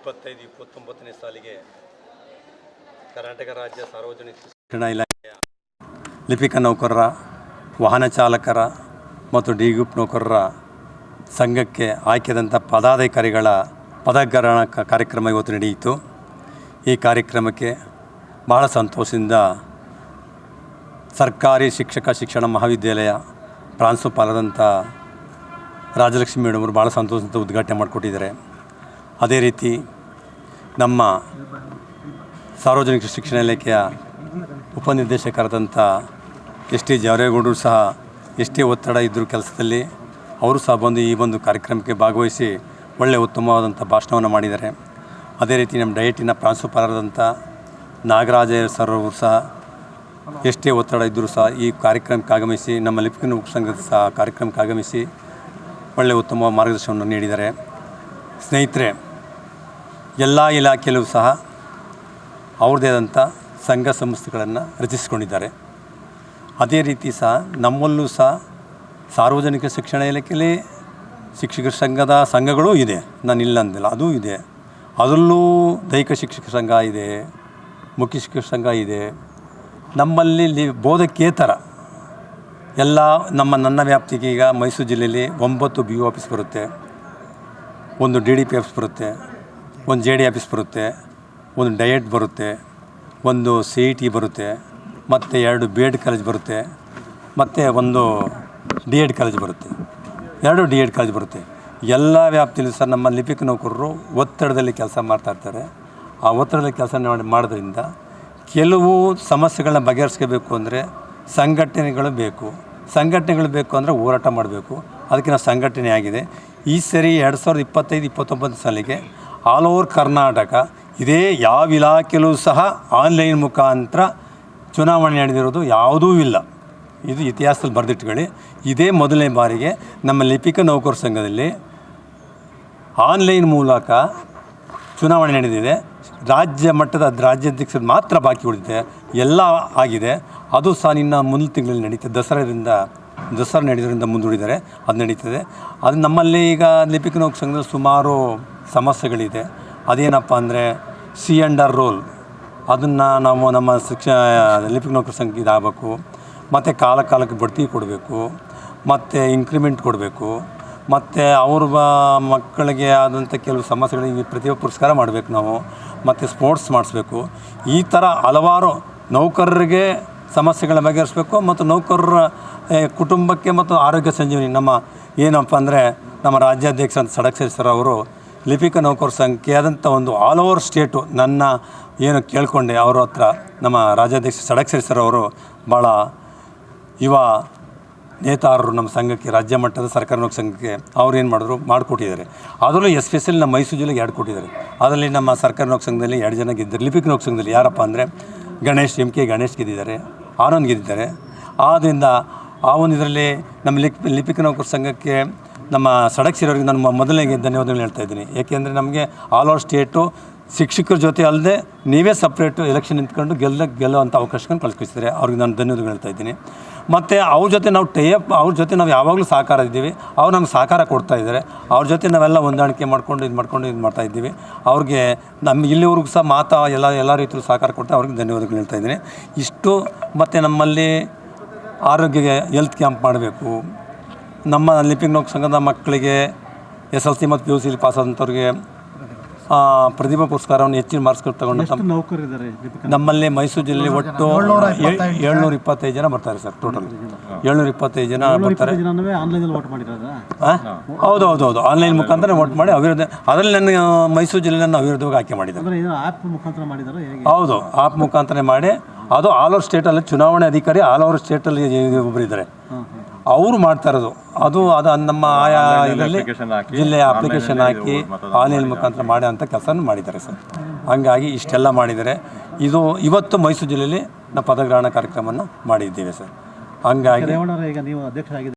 2025-29ನೇ ಸಾಲಿಗೆ ಕರ್ನಾಟಕ ರಾಜ್ಯ ಸಾರ್ವಜನಿಕ ಶಿಕ್ಷಣ ಇಲಾಖೆಯ ಲಿಪಿಕ ನೌಕರರ, ವಾಹನ ಚಾಲಕರ ಮತ್ತು ಡಿ ಗ್ರೂಪ್ ನೌಕರರ ಸಂಘಕ್ಕೆ ಆಯ್ಕೆಯಾದಂಥ ಪದಾಧಿಕಾರಿಗಳ ಪದಗ್ರಹಣ ಕಾರ್ಯಕ್ರಮ ಇವತ್ತು ನಡೆಯಿತು. ಈ ಕಾರ್ಯಕ್ರಮಕ್ಕೆ ಬಹಳ ಸಂತೋಷದಿಂದ ಸರ್ಕಾರಿ ಶಿಕ್ಷಣ ಮಹಾವಿದ್ಯಾಲಯ ಪ್ರಾಂಶುಪಾಲರಾದಂಥ ರಾಜಲಕ್ಷ್ಮಿ ಮೇಡಮ್ ಅವರು ಭಾಳ ಸಂತೋಷದಿಂದ ಉದ್ಘಾಟನೆ ಮಾಡಿಕೊಟ್ಟಿದ್ದಾರೆ. ಅದೇ ರೀತಿ ನಮ್ಮ ಸಾರ್ವಜನಿಕ ಶಿಕ್ಷಣ ಇಲಾಖೆಯ ಉಪನಿರ್ದೇಶಕರಾದಂಥ ಎಸ್ ಟಿ ಜಾವರೇಗೌಡರು ಸಹ ಎಷ್ಟೇ ಒತ್ತಡ ಇದ್ದರೂ ಕೆಲಸದಲ್ಲಿ ಅವರು ಸಹ ಬಂದು ಈ ಒಂದು ಕಾರ್ಯಕ್ರಮಕ್ಕೆ ಭಾಗವಹಿಸಿ ಒಳ್ಳೆಯ ಉತ್ತಮವಾದಂಥ ಭಾಷಣವನ್ನು ಮಾಡಿದ್ದಾರೆ. ಅದೇ ರೀತಿ ನಮ್ಮ ಡಯಟಿನ ಪ್ರಾಂಶುಪಾಲರಾದಂಥ ನಾಗರಾಜ ಸರ್ ಅವರು ಸಹ ಎಷ್ಟೇ ಒತ್ತಡ ಇದ್ದರೂ ಸಹ ಈ ಕಾರ್ಯಕ್ರಮಕ್ಕೆ ಆಗಮಿಸಿ ನಮ್ಮ ಲಿಪಿಕ ಸಂಘದ ಸಹ ಕಾರ್ಯಕ್ರಮಕ್ಕೆ ಆಗಮಿಸಿ ಒಳ್ಳೆಯ ಉತ್ತಮ ಮಾರ್ಗದರ್ಶನವನ್ನು ನೀಡಿದ್ದಾರೆ. ಸ್ನೇಹಿತರೆ, ಎಲ್ಲ ಇಲಾಖೆಯಲ್ಲೂ ಸಹ ಅವ್ರದ್ದೇ ಆದಂಥ ಸಂಘ ಸಂಸ್ಥೆಗಳನ್ನು ರಚಿಸಿಕೊಂಡಿದ್ದಾರೆ. ಅದೇ ರೀತಿ ಸಹ ನಮ್ಮಲ್ಲೂ ಸಹ ಸಾರ್ವಜನಿಕ ಶಿಕ್ಷಣ ಇಲಾಖೆಯಲ್ಲಿ ಶಿಕ್ಷಕರ ಸಂಘಗಳೂ ಇದೆ, ನಾನು ಇಲ್ಲ ಅಂದಿಲ್ಲ, ಅದೂ ಇದೆ. ಅದರಲ್ಲೂ ದೈಹಿಕ ಶಿಕ್ಷಕ ಸಂಘ ಇದೆ, ಮುಖ್ಯ ಶಿಕ್ಷಕ ಸಂಘ ಇದೆ. ನಮ್ಮಲ್ಲಿ ಬೋಧಕೇತರ ಎಲ್ಲ ನನ್ನ ವ್ಯಾಪ್ತಿಗೆ ಈಗ ಮೈಸೂರು ಜಿಲ್ಲೆಯಲ್ಲಿ 9 ಬಿ ಒ ಆಫೀಸ್ ಬರುತ್ತೆ, 1 ಡಿ ಡಿ ಪಿ ಆಫೀಸ್ ಬರುತ್ತೆ, 1 ಜೆ ಡಿ ಆಫೀಸ್ ಬರುತ್ತೆ, 1 ಡಯಟ್ ಬರುತ್ತೆ, 1 ಸಿ ಇ ಟಿ ಬರುತ್ತೆ, ಮತ್ತು 2 ಬಿ ಎಡ್ ಕಾಲೇಜ್ ಬರುತ್ತೆ, ಮತ್ತು 1 ಡಿ ಎಡ್ ಕಾಲೇಜ್ ಬರುತ್ತೆ, 2 ಡಿ ಎಡ್ ಕಾಲೇಜ್ ಬರುತ್ತೆ. ಎಲ್ಲ ವ್ಯಾಪ್ತಿಯಲ್ಲಿ ಸಹ ನಮ್ಮ ಲಿಪಿಕ ನೌಕರರು ಒತ್ತಡದಲ್ಲಿ ಕೆಲಸ ಮಾಡ್ತಾಯಿರ್ತಾರೆ. ಆ ಒತ್ತಡದಲ್ಲಿ ಕೆಲಸ ಮಾಡೋದ್ರಿಂದ ಕೆಲವು ಸಮಸ್ಯೆಗಳನ್ನ ಬಗೆಹರಿಸ್ಕೋಬೇಕು ಅಂದರೆ ಸಂಘಟನೆಗಳು ಬೇಕು ಅಂದರೆ ಹೋರಾಟ ಮಾಡಬೇಕು. ಅದಕ್ಕೆ ನಾವು ಸಂಘಟನೆ ಆಗಿದೆ. ಈ ಸರಿ 2025-29 ಸಾಲಿಗೆ ಆಲ್ ಓವರ್ ಕರ್ನಾಟಕ ಇದೇ ಯಾವ ಇಲಾಖೆಯಲ್ಲೂ ಸಹ ಆನ್ಲೈನ್ ಮುಖಾಂತರ ಚುನಾವಣೆ ನಡೆದಿರೋದು ಯಾವುದೂ ಇಲ್ಲ. ಇದು ಇತಿಹಾಸದಲ್ಲಿ ಬರೆದಿಟ್ಕೊಳ್ಳಿ. ಇದೇ ಮೊದಲನೇ ಬಾರಿಗೆ ನಮ್ಮ ಲಿಪಿಕ ನೌಕರ ಸಂಘದಲ್ಲಿ ಆನ್ಲೈನ್ ಮೂಲಕ ಚುನಾವಣೆ ನಡೆದಿದೆ. ರಾಜ್ಯ ಮಟ್ಟದ ರಾಜ್ಯಾಧ್ಯಕ್ಷರು ಮಾತ್ರ ಬಾಕಿ ಉಳಿದಿದೆ, ಎಲ್ಲ ಆಗಿದೆ. ಅದು ಸಹ ಮುಂದಿನ ತಿಂಗಳಲ್ಲಿ ನಡೀತದೆ. ದಸರಾ ನಡೆಯೋದ್ರಿಂದ ಮುಂದೂಡಿದ್ದಾರೆ, ಅದು ನಡೀತದೆ. ಅದು ನಮ್ಮಲ್ಲಿ ಈಗ ಲಿಪಿಕ ನೌಕರ ಸಂಘದಲ್ಲಿ ಸುಮಾರು ಸಮಸ್ಯೆಗಳಿದೆ. ಅದೇನಪ್ಪ ಅಂದರೆ ಸಿ ಆ್ಯಂಡ್ ಆರ್ ರೋಲ್, ಅದನ್ನು ನಾವು ನಮ್ಮ ಲಿಪಿಕ ನೌಕರ ಸಂಘಕ್ಕೆ ಇದಾಗಬೇಕು. ಮತ್ತು ಕಾಲಕ್ಕೆ ಬಡ್ತಿ ಕೊಡಬೇಕು, ಮತ್ತು ಇನ್ಕ್ರಿಮೆಂಟ್ ಕೊಡಬೇಕು, ಮತ್ತು ಅವ್ರ ಮಕ್ಕಳಿಗೆ ಆದಂಥ ಕೆಲವು ಸಮಸ್ಯೆಗಳಿಗೆ ಪ್ರತಿಭಾ ಪುರಸ್ಕಾರ ಮಾಡಬೇಕು ನಾವು, ಮತ್ತು ಸ್ಪೋರ್ಟ್ಸ್ ಮಾಡಿಸ್ಬೇಕು. ಈ ಥರ ಹಲವಾರು ನೌಕರರಿಗೆ ಸಮಸ್ಯೆಗಳನ್ನ ಬಗೆಹರಿಸಬೇಕು. ಮತ್ತು ನೌಕರರ ಕುಟುಂಬಕ್ಕೆ ಮತ್ತು ಆರೋಗ್ಯ ಸಂಜೀವನಿ ನಮ್ಮ ಏನಪ್ಪ ಅಂದರೆ ನಮ್ಮ ರಾಜ್ಯಾಧ್ಯಕ್ಷ ಅಂತ ಸಡಕ್ಷರಿ ಸರ್ ಅವರು ಲಿಪಿಕ ನೌಕರ ಸಂಘಕ್ಕೆ ಆದಂಥ ಒಂದು ಆಲ್ ಓವರ್ ಸ್ಟೇಟು ನನ್ನ ಏನು ಕೇಳಿಕೊಂಡೆ ಅವ್ರ ಹತ್ರ ನಮ್ಮ ರಾಜ್ಯಾಧ್ಯಕ್ಷ ಸಡಕ್ಷರಿ ಸರ್ ಅವರು ಭಾಳ ಯುವ ನೇತಾರರು ನಮ್ಮ ಸಂಘಕ್ಕೆ, ರಾಜ್ಯ ಮಟ್ಟದ ಸರ್ಕಾರಿ ನೌಕರ ಸಂಘಕ್ಕೆ ಅವ್ರು ಏನು ಮಾಡಿಕೊಟ್ಟಿದ್ದಾರೆ. ಅದರಲ್ಲೂ ಎಸ್ಪೆಷಲಿ ನಮ್ಮ ಮೈಸೂರು ಜಿಲ್ಲೆಗೆ 2 ಕೊಟ್ಟಿದ್ದಾರೆ. ಅದರಲ್ಲಿ ನಮ್ಮ ಸರ್ಕಾರಿ ನೌಕರ ಸಂಘದಲ್ಲಿ 2 ಜನ ಗೆದ್ದಿದ್ದಾರೆ. ಲಿಪಿಕ ನೌಕರ ಸಂಘದಲ್ಲಿ ಯಾರಪ್ಪ ಅಂದರೆ ಗಣೇಶ್ ಗೆದ್ದಿದ್ದಾರೆ, ಆನಂದ್ ಗೆದ್ದಿದ್ದಾರೆ. ಆದ್ದರಿಂದ ಆ ಒಂದು ಇದರಲ್ಲಿ ನಮ್ಮ ಲಿಪಿಕ ನೌಕರ ಸಂಘಕ್ಕೆ ನಮ್ಮ ಸಡಕ್ಷಿರೋರಿಗೆ ನಾನು ಮೊದಲನೇ ಧನ್ಯವಾದಗಳು ಹೇಳ್ತಾ ಇದ್ದೀನಿ. ಏಕೆಂದರೆ ನಮಗೆ ಆಲ್ ಓವರ್ ಸ್ಟೇಟು ಶಿಕ್ಷಕರ ಜೊತೆ ಅಲ್ಲದೆ ನೀವೇ ಸಪ್ರೇಟು ಎಲೆಕ್ಷನ್ ನಿಂತ್ಕೊಂಡು ಗೆಲ್ಲುವಂಥ ಅವಕಾಶಗಳನ್ನು ಕಲ್ಪಿಸಿದ್ದಾರೆ. ಅವ್ರಿಗೆ ನಾನು ಧನ್ಯವಾದಗಳು ಹೇಳ್ತಾ ಇದ್ದೀನಿ. ಮತ್ತು ಅವ್ರ ಜೊತೆ ನಾವು ಅವ್ರ ಜೊತೆ ನಾವು ಯಾವಾಗಲೂ ಸಹಕಾರ ಇದ್ದೀವಿ. ಅವ್ರು ನಮ್ಗೆ ಸಹಕಾರ ಕೊಡ್ತಾಯಿದ್ದಾರೆ. ಅವ್ರ ಜೊತೆ ನಾವೆಲ್ಲ ಹೊಂದಾಣಿಕೆ ಮಾಡ್ಕೊಂಡು ಇದು ಮಾಡ್ತಾಯಿದ್ದೀವಿ. ಅವ್ರಿಗೆ ನಮ್ಮ ಇಲ್ಲಿವರೆಗೂ ಸಹ ಎಲ್ಲ ರೀತಿಯಲ್ಲೂ ಸಹಕಾರ ಕೊಡ್ತಾ ಅವ್ರಿಗೆ ಧನ್ಯವಾದಗಳು ಹೇಳ್ತಾ ಇದ್ದೀನಿ. ಇಷ್ಟು ಮತ್ತು ನಮ್ಮಲ್ಲಿ ಆರೋಗ್ಯ ಹೆಲ್ತ್ ಕ್ಯಾಂಪ್ ಮಾಡಬೇಕು. ನಮ್ಮ ಲಿಪಿಕ ನೌಕರ ಸಂಘದ ಮಕ್ಕಳಿಗೆ SLC ಮತ್ತು PUC ಪಾಸಾದಂಥವ್ರಿಗೆ ಪ್ರತಿಭಾ ಪುರಸ್ಕಾರವನ್ನು ಹೆಚ್ಚಿನ ಮಾರ್ಕ್ಸ್ಗಳು ತಗೊಂಡು ನಮ್ಮಲ್ಲಿ ಮೈಸೂರು ಜಿಲ್ಲೆಯಲ್ಲಿ ಒಟ್ಟು 725 ಜನ ಬರ್ತಾರೆ ಸರ್. ಟೋಟಲ್ 725 ಜನ ಬರ್ತಾರೆ. ಹೌದು, ಆನ್ಲೈನ್ ಮುಖಾಂತರ ವೋಟ್ ಮಾಡಿ ಅಭಿವೃದ್ಧಿ, ಅದರಲ್ಲಿ ನನ್ನ ಮೈಸೂರು ಜಿಲ್ಲೆಯನ್ನು ಅಭಿವೃದ್ಧಿಗೆ ಆಯ್ಕೆ ಮಾಡಿದ್ದಾರೆ. ಹೌದು, ಆ್ಯಪ್ ಮುಖಾಂತರ ಮಾಡಿ ಅದು ಆಲ್ ಓವರ್ ಸ್ಟೇಟಲ್ಲಿ ಚುನಾವಣೆ ಅಧಿಕಾರಿ ಆಲ್ ಓವರ್ ಸ್ಟೇಟಲ್ಲಿ ಒಬ್ಬರಿದ್ದಾರೆ, ಅವರು ಮಾಡ್ತಾ ಇರೋದು. ಅದು ನಮ್ಮ ಆಯಾ ಇದರಲ್ಲಿ ಜಿಲ್ಲೆಯ ಅಪ್ಲಿಕೇಶನ್ ಹಾಕಿ ಆನ್ಲೈನ್ ಮುಖಾಂತರ ಮಾಡೋ ಅಂಥ ಕೆಲಸ ಮಾಡಿದ್ದಾರೆ ಸರ್. ಹಂಗಾಗಿ ಇಷ್ಟೆಲ್ಲ ಮಾಡಿದ್ದಾರೆ. ಇವತ್ತು ಮೈಸೂರು ಜಿಲ್ಲೆಯಲ್ಲಿ ನಾವು ಪದಗ್ರಹಣ ಕಾರ್ಯಕ್ರಮವನ್ನು ಮಾಡಿದ್ದೇವೆ ಸರ್. ಹಂಗಾಗಿ